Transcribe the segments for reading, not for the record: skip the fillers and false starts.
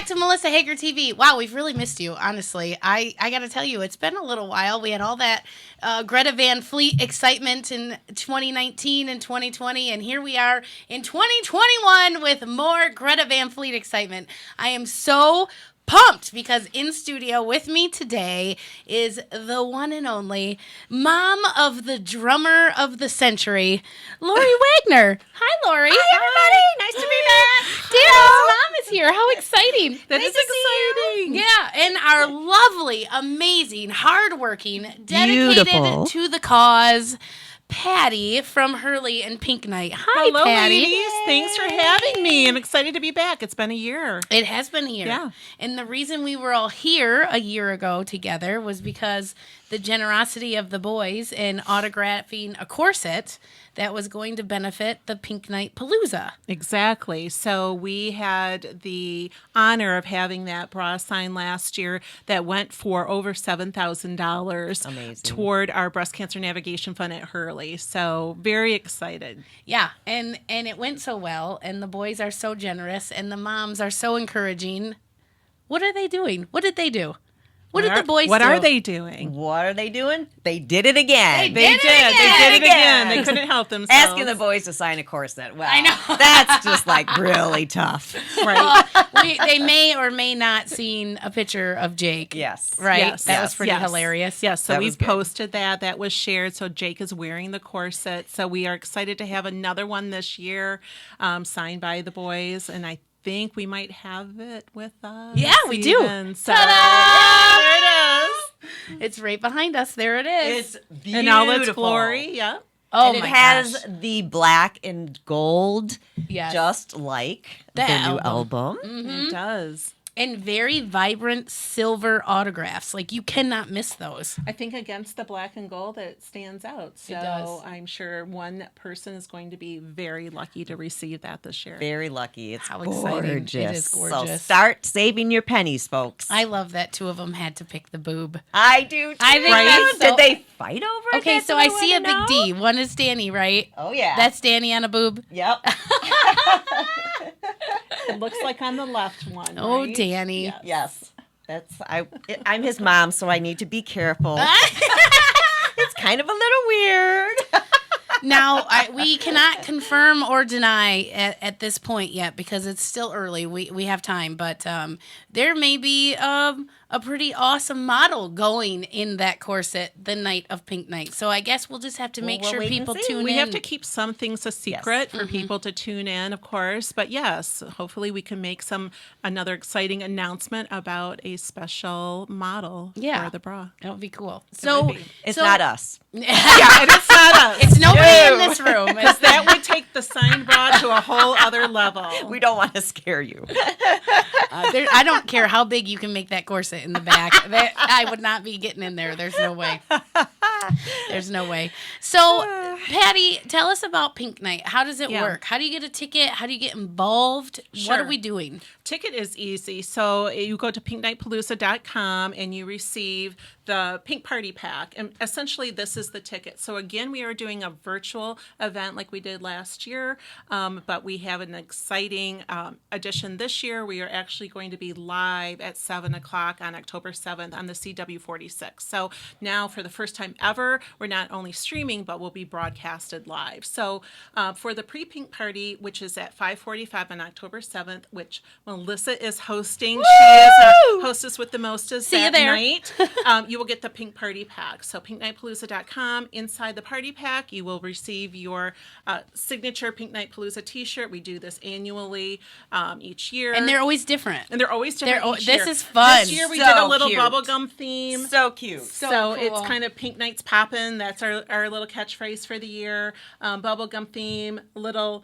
back to Melissa Hager TV. Wow, we've really missed you, honestly. I got to tell you, it's been a little while. We had all that Greta Van Fleet excitement in 2019 and 2020, and here we are in 2021 with more Greta Van Fleet excitement. I am so pumped because in studio with me today is the one and only mom of the drummer of the century, Lori Wagner. Hi, Lori. Hi, everybody. Nice to be back. Daniel's mom is here. How exciting. That is exciting. Yeah, and our lovely, amazing, hardworking, dedicated Beautiful. to the cause, Patty from Hurley and Pink Night. Hi, Hello, Patty. ladies. Thanks for having me. I'm excited to be back. It's been a year. It has been a year. Yeah. And the reason we were all here a year ago together was because the generosity of the boys in autographing a corset that was going to benefit the Pink Night Palooza. Exactly. So we had the honor of having that bra sign last year that went for over $7,000 Amazing. toward our breast cancer navigation fund at Hurley. So very excited. Yeah, and it went so well, and the boys are so generous, and the moms are so encouraging. What are they doing? What did they do? What did the boys do? What are they doing? What are they doing? They did it again. They did it again. They couldn't help themselves. Asking the boys to sign a corset. Well, I know. That's just like really tough. Right. They may or may not seen a picture of Jake. Yes. Right? Yes. That was Yes. pretty Yes. hilarious. Yes, so That we was good. posted that. That was shared. So Jake is wearing the corset. So we are excited to have another one this year signed by the boys. And I think we might have it with us. Yeah, we do. even. So, Ta-da! there it is. It's right behind us. There it is. It's beautiful. In all its glory. Yeah. Oh, And it my has gosh. the black and gold, Yes. just like The the new album. album. It does. And very vibrant silver autographs. Like, you cannot miss those. I think against the black and gold, it stands out. So It does. I'm sure one person is going to be very lucky to receive that this year. Very lucky. It's How exciting. gorgeous. It is So gorgeous. start saving your pennies, folks. I love that two of them had to pick the boob. I do too. I think Right? that's so- Did they fight over it? Okay, That's so what I see a wanna big know. D. One is Danny, right? Oh, yeah. That's Danny on a boob. Yep. It looks like on the left one. Oh, right? Danny. Yeah. Yes. I'm his mom, so I need to be careful. It's kind of a little weird. Now, we cannot confirm or deny at this point yet because it's still early. We have time, but there may be a pretty awesome model going in that corset the night of Pink Night. So I guess we'll just have to make we'll sure wait and people see. tune We in. have to keep some things a secret Mm-hmm. for people to tune in, of course. But yes, hopefully we can make another exciting announcement about a special model Yeah. for the bra. That would be cool. would So be. It's so- not us. Yeah, and it's not us. It's nobody in No. this room. Because that would take the signed bra to a whole other level. We don't want to scare you. I don't care how big you can make that corset in the back. I would not be getting in there. There's no way. There's no way. So, Patty, tell us about Pink Night. How does it Yeah. work? How do you get a ticket? How do you get involved? What are Sure. we doing? Ticket is easy. So you go to pinknightpalooza.com and you receive the Pink Party Pack. And essentially, this is the ticket. So again, we are doing a virtual event like we did last year, but we have an exciting addition this year. We are actually going to be live at 7 o'clock on October 7th on the CW46. So now, for the first time ever, we're not only streaming, but we'll be broadcasted live. So for the pre-Pink Party, which is at 5:45 on October 7th, which Melissa is hosting. She is our hostess with the mostest See you that there. night. You will get the Pink Party Pack. So pinknightpalooza.com. Inside the party pack, you will receive your signature Pink Night Palooza t-shirt. We do this annually each year. And they're always different. And they're always different each this year. is fun. This year we So did a little cute. bubblegum theme. So cute. So So cool. it's kind of Pink Nights Poppin'. That's our little catchphrase for the year. Bubblegum theme, little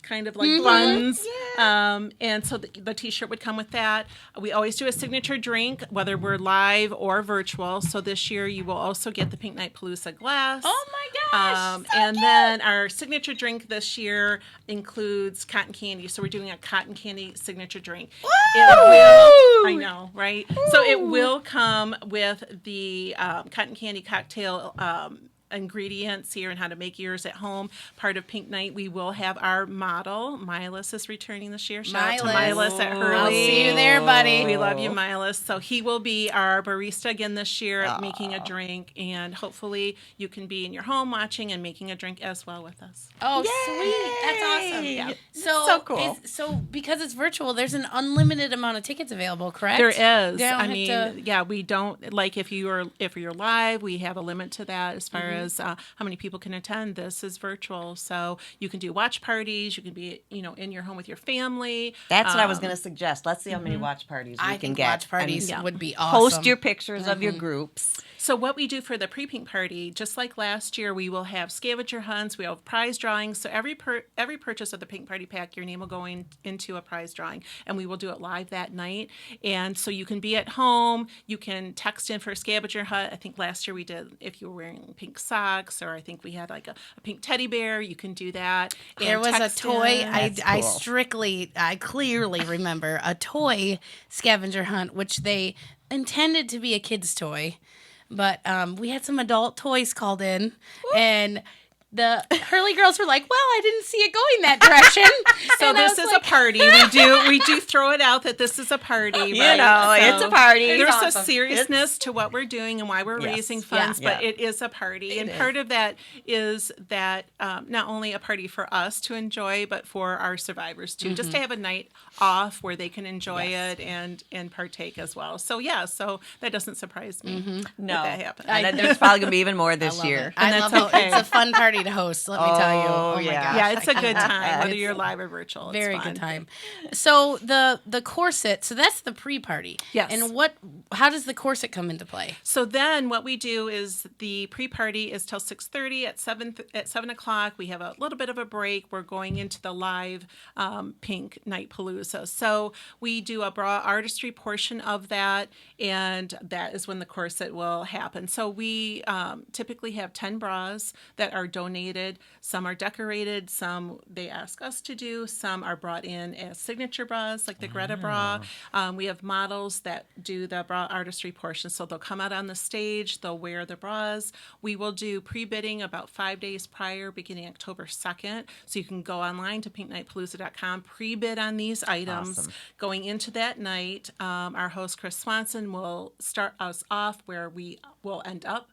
kind of like buns. And so the t-shirt would come with that. We always do a signature drink, whether we're live or virtual. So this year you will also get the Pink Night Palooza glass. Oh my gosh. And then our signature drink this year includes cotton candy. So we're doing a cotton candy signature drink. It will, I know, right? So it will come with the cotton candy cocktail ingredients here and how to make yours at home. Part of Pink Night, we will have our model. Milas is returning this year. Shout out to Milas at Hurley. I'll see you there, buddy. We love you, Milas. So he will be our barista again this year, making a drink, and hopefully you can be in your home watching and making a drink as well with us. Oh, sweet. That's awesome. Yeah. So cool. So because it's virtual, there's an unlimited amount of tickets available, correct? There is. They don't I have mean, to- yeah, we don't like if you're live, we have a limit to that as far as how many people can attend. This is virtual, so you can do watch parties. You can be in your home with your family. That's what I was going to suggest. Let's see how many watch parties we I can think get. watch parties yeah. would be awesome. Post your pictures of your groups. So what we do for the pre-pink party, just like last year, we will have scavenger hunts. We have prize drawings. So every purchase of the Pink Party Pack, your name will go into a prize drawing, and we will do it live that night. And so you can be at home. You can text in for a scavenger hunt. I think last year we did if you were wearing pink socks, or I think we had like a pink teddy bear. You can do that. And There was a text toy. in. I clearly remember a toy scavenger hunt, which they intended to be a kid's toy, but we had some adult toys called in, and the Hurley girls were like, "Well, I didn't see it going that direction." So And I this was is like, a party. We do throw it out that this is a party. It's a party. There's Awesome. a seriousness to what we're doing and why we're Yes. raising funds, Yeah. but it is a party. And part of that is that not only a party for us to enjoy, but for our survivors too, just to have a night off where they can enjoy it and partake as well. So so that doesn't surprise me No. that happened. And then there's probably going to be even more this love year. it. I love that's it. okay. It's a fun party to host. Let me tell you. Oh, Oh my yeah. gosh. Yeah, it's a good time, whether It's you're live or virtual. It's Very fun. good time. So the corset. So that's the pre-party. Yes. And how does the corset come into play? So then what we do is the pre-party is till 6:30. At 7 o'clock, we have a little bit of a break. We're going into the live Pink Night Palooza. So we do a bra artistry portion of that, and that is when the corset will happen. So we typically have 10 bras that are donated. Some are decorated, some they ask us to do, some are brought in as signature bras, like the Greta bra. We have models that do the bra artistry portion, so they'll come out on the stage, they'll wear the bras. We will do pre-bidding about 5 days prior, beginning October 2nd, so you can go online to pinknightpalooza.com, pre-bid on these items. Awesome. Going into that night, our host Chris Swanson will start us off where we will end up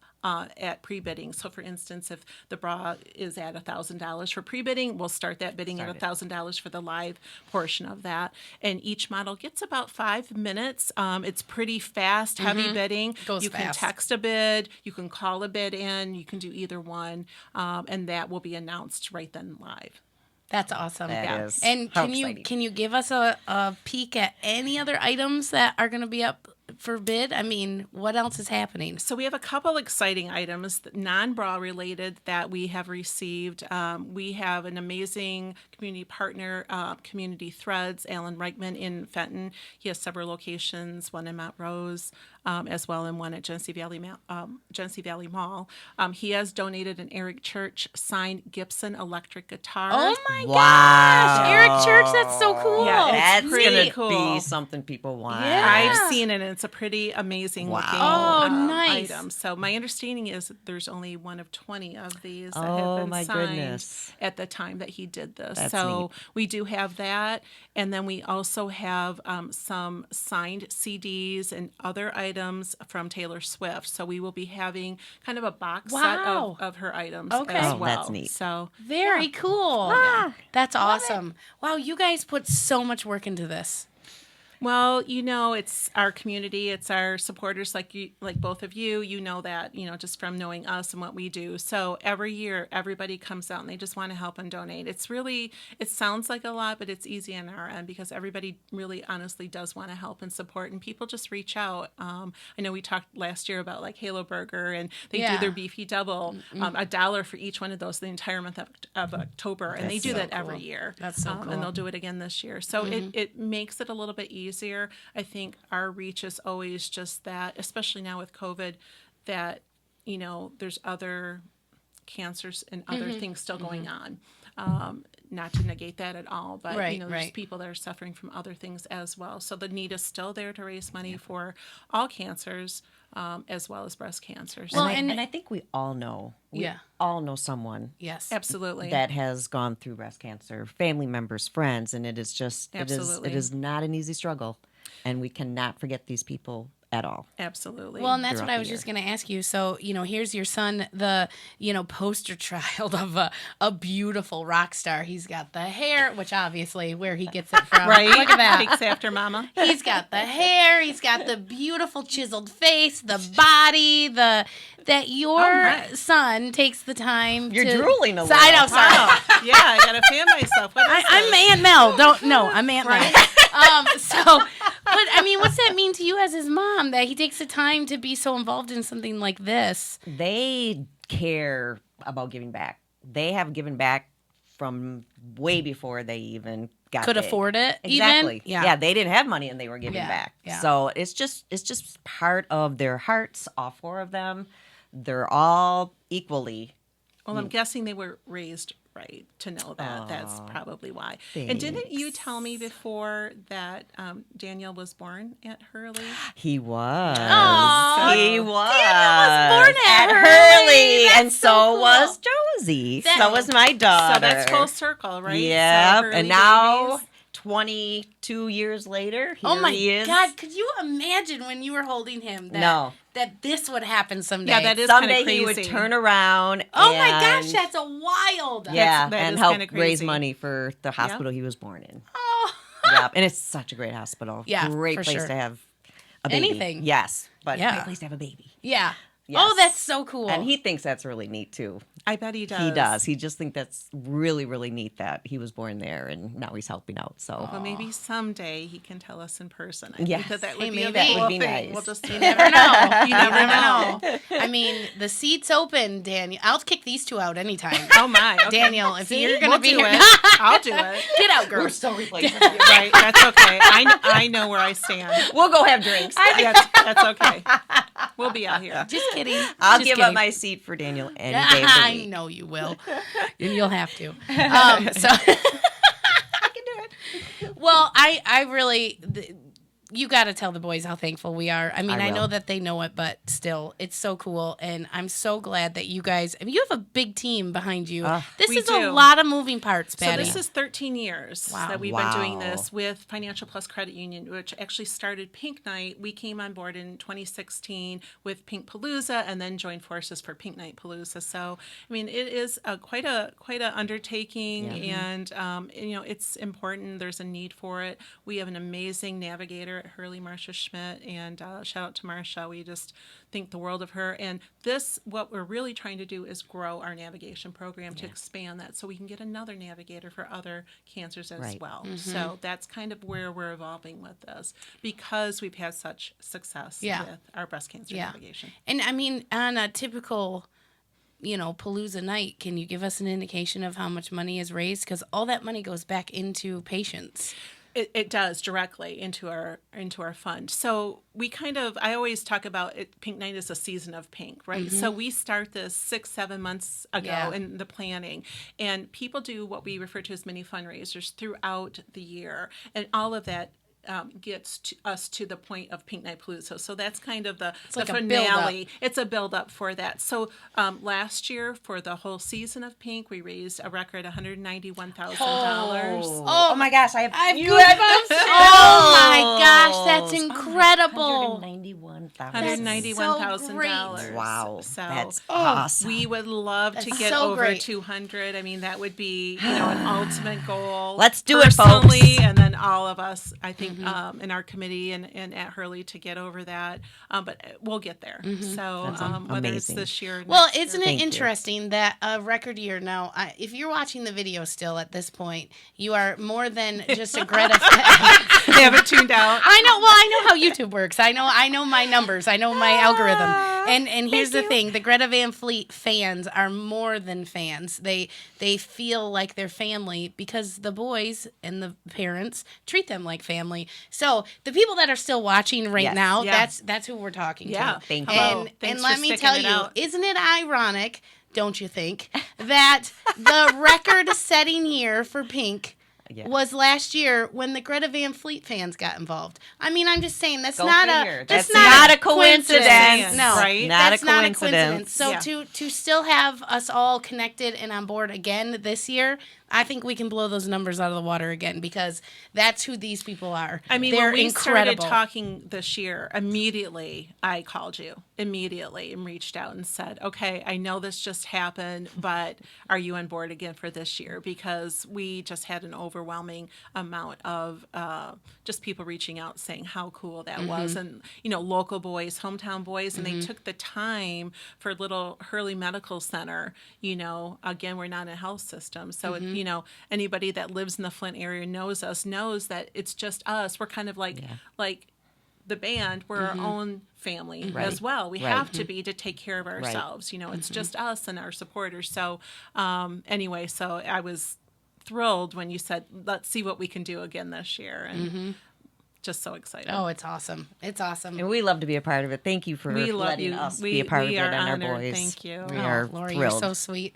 at pre-bidding. So, for instance, if the bra is at $1,000 for pre-bidding, we'll start that bidding at $1,000 for the live portion of that. And each model gets about 5 minutes. It's pretty fast, heavy bidding. Goes you can fast. text a bid, you can call a bid in, you can do either one, and that will be announced right then live. That's awesome. That is And how can exciting. you give us a peek at any other items that are going to be up for bid? I mean, what else is happening? So we have a couple exciting items, non-bra related, that we have received. We have an amazing community partner, Community Threads, Alan Reichman in Fenton. He has several locations, one in Mount Rose, as well, and one at Genesee Valley Mall. He has donated an Eric Church signed Gibson electric guitar. Oh my Wow. gosh, Eric Church, that's so cool. Yeah, That's it's pretty going to cool. be something people want. Yeah. I've seen it, and it's a pretty amazing Wow. looking Oh, nice. item. So my understanding is that there's only one of 20 of these that Oh, have been my signed goodness. at the time that he did this. That's so neat. we do have that, and then we also have some signed CDs and other items from Taylor Swift. So we will be having kind of a box set Wow. of her items Okay. as Oh, well. that's neat. So Very cool. That's awesome. Wow, you guys put so much work into this. well, it's our community, it's our supporters, like both of you. You know that, just from knowing us and what we do. So every year, everybody comes out and they just want to help and donate. It sounds like a lot, but it's easy on our end because everybody really honestly does want to help and support, and people just reach out. I know we talked last year about like Halo Burger, and they do their beefy double, $1 for each one of those the entire month of October, and they do so that every cool. year. That's so cool. And they'll do it again this year. So it makes it a little bit easier. I think our reach is always just that, especially now with COVID, that, there's other cancers and other things still going on. not to negate that at all, but Right, you know, right. there's people that are suffering from other things as well. So the need is still there to raise money for all cancers, as well as breast cancer. So Well, And I think we all know. We Yeah. all know someone Yes. absolutely. that has gone through breast cancer, family members, friends, and it is just Absolutely. it is not an easy struggle, and we cannot forget these people at all. Absolutely. Well, and that's what throughout I the was just year. going to ask you. So, here's your son, the, poster child of a beautiful rock star. He's got the hair, which obviously where he gets it from. right? Look at that. Takes after Mama. He's got the hair. He's got the beautiful chiseled face, the body, that your my. son takes the time You're to... drooling a So, I know, little. sorry. Oh, yeah, I gotta fan myself. What is I'm this? Aunt Mel. I'm Aunt Mel. But I mean, what's that mean to you as his mom that he takes the time to be so involved in something like this? They care about giving back. They have given back from way before they even got Could big. afford it, Exactly. even? Yeah, they didn't have money and they were giving Yeah, back. yeah. So it's just part of their hearts. All four of them, they're all equally. Well, I'm guessing they were raised right to know that. That's probably why. And didn't you tell me before that Daniel was born at Hurley? He was. Aw, He was. Daniel was born at Hurley, Hurley. and That's so so cool. was Josie. So was my daughter. So that's full circle, right? Yep. So Hurley And now, babies. 22 years later, here Oh my he is. God! Could you imagine when you were holding him that this would happen someday? Yeah, that is kind Someday of he crazy. would turn around. Oh my gosh, and- that's a wild. Yeah, that and is help kinda raise crazy. money for the hospital he was born in. Oh. Yep. And it's such a great hospital. Yeah, Great for place sure. to have a baby. Anything. Yes, but Yeah. great place to have a baby. Yeah. Yes. Oh, that's so cool. And he thinks that's really neat too. I bet he does. He does. He just thinks that's really, really neat that he was born there and now he's helping out. So Well, maybe someday he can tell us in person. I Yes. think that Hey, would be a maybe. cool That would be thing. nice. We'll just You never know. You never know. I mean, the seat's open, Daniel. I'll kick these two out anytime. Oh my, okay. Daniel, if See? you're gonna We'll be do here, it. I'll do it. get out, girl. so replaceable. Right, that's okay. I know where I stand. We'll go have drinks. That's okay. We'll be out here. Just kidding. I'll Just give kidding. up my seat for Daniel any day of the I week. know you will. And you'll have to. So I can do it. well, I really you got to tell the boys how thankful we are. I mean, I know will. that they know it, but still, it's so cool. And I'm so glad that you guys, I mean, you have a big team behind you. This We is do. a lot of moving parts, So Patty. this is 13 years Wow. that we've been doing Wow. this with Financial Plus Credit Union, which actually started Pink Night. We came on board in 2016 with Pink Palooza and then joined forces for Pink Night Palooza. So, I mean, it is quite a undertaking, and it's important. There's a need for it. We have an amazing navigator at Hurley, Marcia Schmidt, and shout out to Marcia. We just think the world of her. And what we're really trying to do is grow our navigation program to expand that so we can get another navigator for other cancers as Right. well. So that's kind of where we're evolving with this because we've had such success Yeah. with our breast cancer Yeah. navigation. And I mean, on a typical, Palooza night, can you give us an indication of how much money is raised? Because all that money goes back into patients. It does directly into our fund. So I always talk about it. Pink Night is a season of pink, right? So we start this 6-7 months ago Yeah. in the planning, and people do what we refer to as mini fundraisers throughout the year, and all of that gets us to the point of Pink Night Palooza. So that's kind of the like a finale. It's a build up for that. So last year, for the whole season of Pink, we raised a record $191,000. Oh my gosh, I have goosebumps. Oh my gosh, that's incredible. $191,000. Wow, So that's awesome. we would love to That's get so over great. 200. I mean, that would be an ultimate goal. Let's do it, folks. personally, and then all of us, I think, in our committee and at Hurley to get over that. But we'll get there. So whether it's amazing. this year, or Well, next isn't year. it Thank you. interesting that a record year now, if you're watching the video still at this point, you are more than just a Greta. They haven't tuned out. I know how YouTube works. I know my numbers. I know my algorithm. And here's the thing: the Greta Van Fleet fans are more than fans. They feel like they're family because the boys and the parents treat them like family. So the people that are still watching right Yes. now, Yeah. that's who we're talking Yeah. to. Thank you. Hello. And Thanks let for me sticking tell it you, out. isn't it ironic don't you think, that the record-setting year for Pink was last year when the Greta Van Fleet fans got involved. I mean, I'm just saying that's not a coincidence. No, right? That's Not a not a coincidence. So Yeah. to still have us all connected and on board again this year, I think we can blow those numbers out of the water again because that's who these people are. I mean, they're when we incredible. started talking this year, immediately I called you immediately and reached out and said, okay, I know this just happened, but are you on board again for this year? Because we just had an overwhelming amount of just people reaching out saying how cool that was. And, local boys, hometown boys, and they took the time for little Hurley Medical Center. Again, we're not a health system. So, anybody that lives in the Flint area knows that it's just us. We're kind of like the band, we're our own family as well. We have to be to take care of ourselves. It's just us and our supporters. So anyway, so I was thrilled when you said, let's see what we can do again this year. And just so excited. Oh, it's awesome. It's awesome. And we love to be a part of it. Thank you for letting us be a part of it and our boys. Thank you. We are Lori, thrilled. you're so sweet.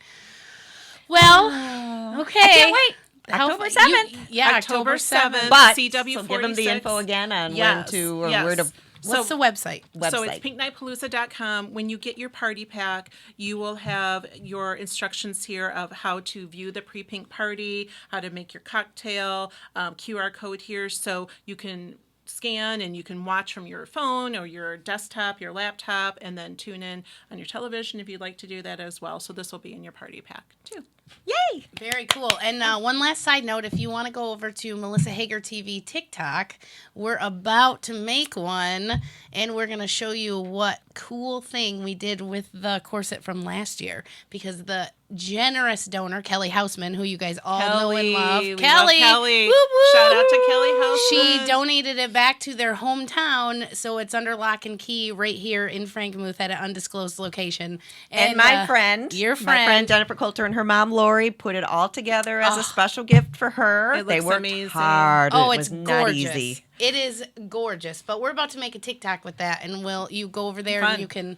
Well, okay. I can't wait. October 7th. October 7th. But CW46. so give them the info again on when to or where to. What's the website? So it's pinknightpalooza.com. When you get your party pack, you will have your instructions here of how to view the pre-pink party, how to make your cocktail, QR code here so you can scan and you can watch from your phone or your desktop, your laptop, and then tune in on your television if you'd like to do that as well. So this will be in your party pack too. Yay! Very cool. And one last side note, if you want to go over to Melissa Hager TV TikTok, we're about to make one, and we're going to show you what cool thing we did with the corset from last year, because the generous donor, Kelly Houseman, who you guys all know and love. We Kelly! love Kelly. Woo, woo! Shout out to Kelly Houseman. She donated it back to their hometown, so it's under lock and key right here in Frankenmuth at an undisclosed location. And my friend, your my friend Jennifer Coulter and her mom Lori put it all together as a special gift for her. It they looks worked amazing. hard. Oh, it it's was gorgeous. Not easy. It is gorgeous, but we're about to make a TikTok with that, and you go over there Fun. and you can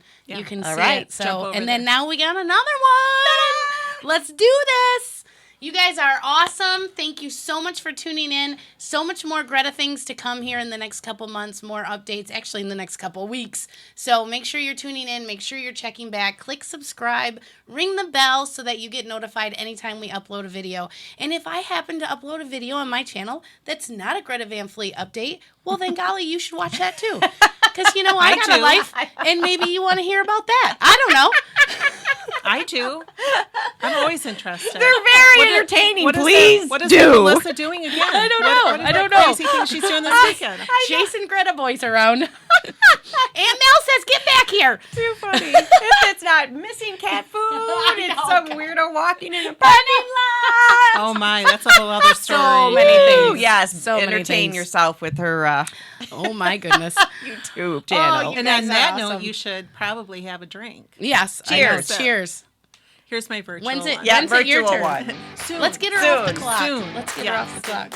All see right. it. So, Jump over and then there. now we got another one. Let's do this. You guys are awesome. Thank you so much for tuning in. So much more Greta things to come here in the next couple months, more updates, actually in the next couple weeks. So make sure you're tuning in. Make sure you're checking back. Click subscribe. Ring the bell so that you get notified anytime we upload a video. And if I happen to upload a video on my channel that's not a Greta Van Fleet update, well, then golly, you should watch that too. Because, I got a life, and maybe you want to hear about that. I don't know. I do. I'm always interested. They're very entertaining. Please what is do. Melissa doing again? I don't know. What is I don't that know. crazy thing she's doing this weekend? Jason Greta boys around. Aunt Mel says, get back here. Too funny. If it's not missing cat food, it's some weirdo walking in a parking lot. Oh my, that's a whole other story. So many things. Yes, So many entertain things. yourself with her Oh, my goodness. YouTube channel. you And guys on are that awesome. note, you should probably have a drink. Yes. Cheers. I know. Cheers. Here's my virtual When's it? one. Yeah, When's it your virtual turn? one. Soon. Let's get her off the Soon. clock. Soon. Let's get Yeah. her off the clock.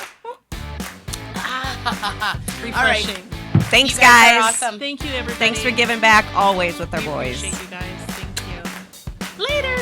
Refreshing. Thanks, You guys are guys. awesome. Thank you, everybody. Thanks for giving back always with our We boys. appreciate you guys. Thank you. Later.